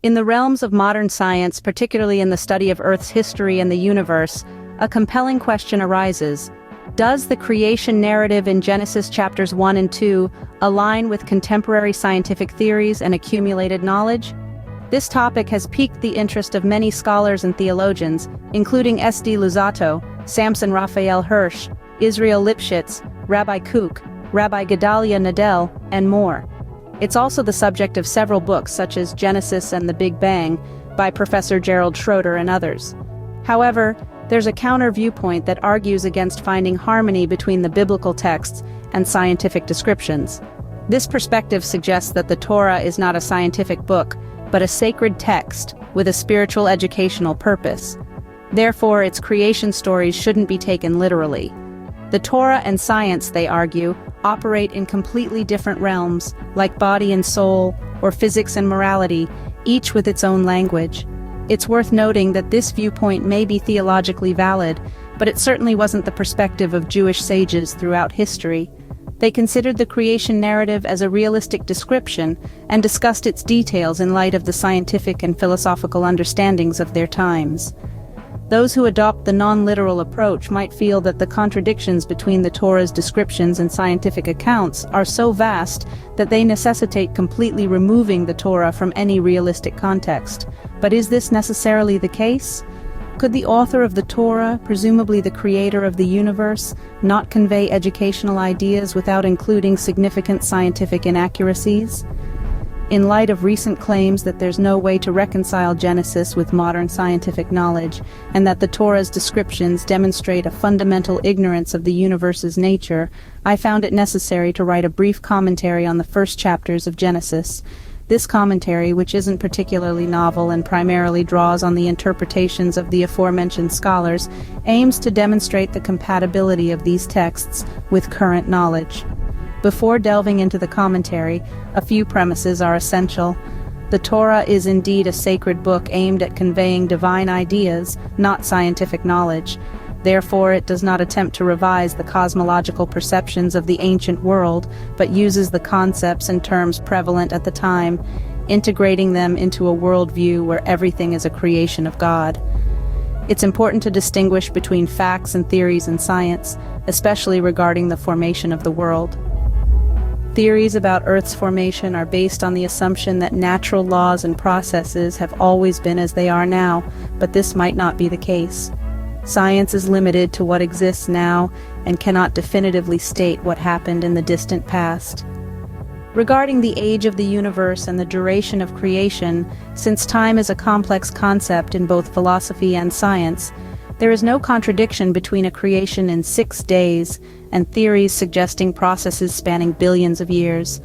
In the realms of modern science, particularly in the study of Earth's history and the universe, a compelling question arises. Does the creation narrative in Genesis chapters 1 and 2 align with contemporary scientific theories and accumulated knowledge? This topic has piqued the interest of many scholars and theologians, including S.D. Luzzatto, Samson Raphael Hirsch, Israel Lipschitz, Rabbi Kook, Rabbi Gedalia Nadel, and more. It's also the subject of several books such as Genesis and the Big Bang by Professor Gerald Schroeder and others. However, there's a counter viewpoint that argues against finding harmony between the biblical texts and scientific descriptions. This perspective suggests that the Torah is not a scientific book, but a sacred text with a spiritual educational purpose. Therefore, its creation stories shouldn't be taken literally. The Torah and science, they argue, operate in completely different realms, like body and soul, or physics and morality, each with its own language. It's worth noting that this viewpoint may be theologically valid, but it certainly wasn't the perspective of Jewish sages throughout history. They considered the creation narrative as a realistic description and discussed its details in light of the scientific and philosophical understandings of their times. Those who adopt the non-literal approach might feel that the contradictions between the Torah's descriptions and scientific accounts are so vast that they necessitate completely removing the Torah from any realistic context. But is this necessarily the case? Could the author of the Torah, presumably the creator of the universe, not convey educational ideas without including significant scientific inaccuracies? In light of recent claims that there's no way to reconcile Genesis with modern scientific knowledge, and that the Torah's descriptions demonstrate a fundamental ignorance of the universe's nature, I found it necessary to write a brief commentary on the first chapters of Genesis. This commentary, which isn't particularly novel and primarily draws on the interpretations of the aforementioned scholars, aims to demonstrate the compatibility of these texts with current knowledge. Before delving into the commentary, a few premises are essential. The Torah is indeed a sacred book aimed at conveying divine ideas, not scientific knowledge. Therefore, it does not attempt to revise the cosmological perceptions of the ancient world, but uses the concepts and terms prevalent at the time, integrating them into a worldview where everything is a creation of God. It's important to distinguish between facts and theories in science, especially regarding the formation of the world. Theories about Earth's formation are based on the assumption that natural laws and processes have always been as they are now, but this might not be the case. Science is limited to what exists now and cannot definitively state what happened in the distant past. Regarding the age of the universe and the duration of creation, since time is a complex concept in both philosophy and science, there is no contradiction between a creation in 6 days and theories suggesting processes spanning billions of years.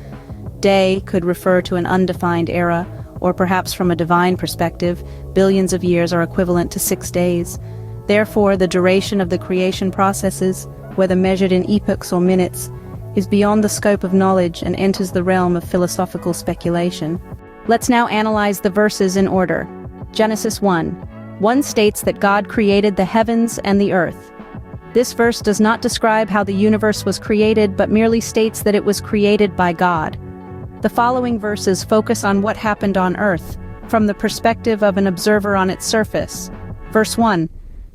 Day could refer to an undefined era, or perhaps from a divine perspective, billions of years are equivalent to 6 days. Therefore, the duration of the creation processes, whether measured in epochs or minutes, is beyond the scope of knowledge and enters the realm of philosophical speculation. Let's now analyze the verses in order. Genesis 1. 1 states that God created the heavens and the earth. This verse does not describe how the universe was created, but merely states that it was created by God. The following verses focus on what happened on earth, from the perspective of an observer on its surface. Verse 1.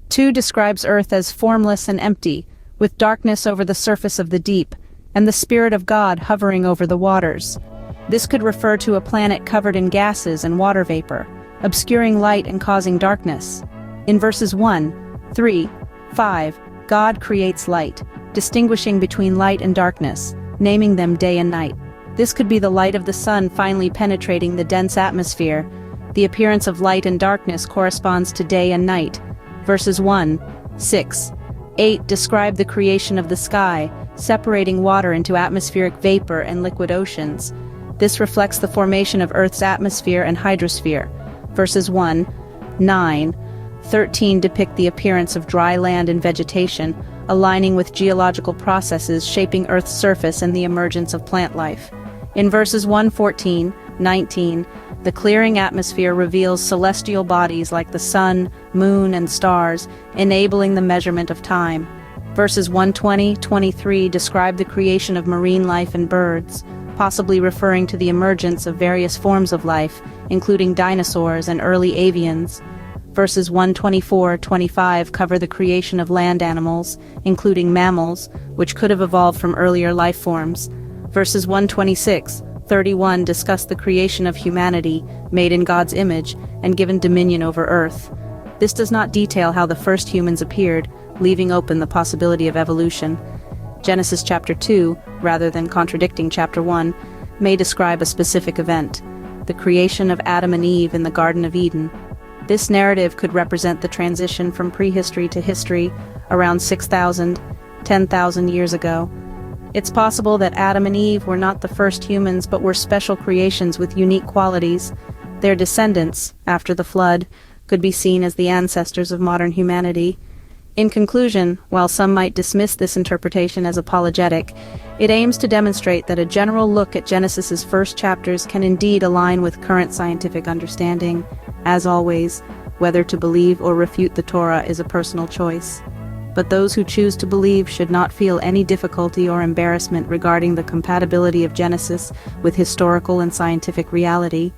2 describes earth as formless and empty, with darkness over the surface of the deep, and the Spirit of God hovering over the waters. This could refer to a planet covered in gases and water vapor, obscuring light and causing darkness. In verses 1, 3, 5, God creates light, distinguishing between light and darkness, naming them day and night. This could be the light of the sun finally penetrating the dense atmosphere. The appearance of light and darkness corresponds to day and night. Verses 1, 6, 8 describe the creation of the sky, separating water into atmospheric vapor and liquid oceans. This reflects the formation of Earth's atmosphere and hydrosphere. Verses 1, 9, 13 depict the appearance of dry land and vegetation, aligning with geological processes shaping Earth's surface and the emergence of plant life. In verses 1, 14, 19, the clearing atmosphere reveals celestial bodies like the sun, moon, and stars, enabling the measurement of time. Verses 120, 23 describe the creation of marine life and birds, possibly referring to the emergence of various forms of life, including dinosaurs and early avians. Verses 124-25 cover the creation of land animals, including mammals, which could have evolved from earlier life forms. Verses 126-31 discuss the creation of humanity, made in God's image, and given dominion over earth. This does not detail how the first humans appeared, leaving open the possibility of evolution. Genesis chapter 2, rather than contradicting chapter 1, may describe a specific event, the creation of Adam and Eve in the Garden of Eden. This narrative could represent the transition from prehistory to history around 6,000, 10,000 years ago. It's possible that Adam and Eve were not the first humans but were special creations with unique qualities. Their descendants, after the flood, could be seen as the ancestors of modern humanity. In conclusion, while some might dismiss this interpretation as apologetic, it aims to demonstrate that a general look at Genesis's first chapters can indeed align with current scientific understanding. As always, whether to believe or refute the Torah is a personal choice. But those who choose to believe should not feel any difficulty or embarrassment regarding the compatibility of Genesis with historical and scientific reality.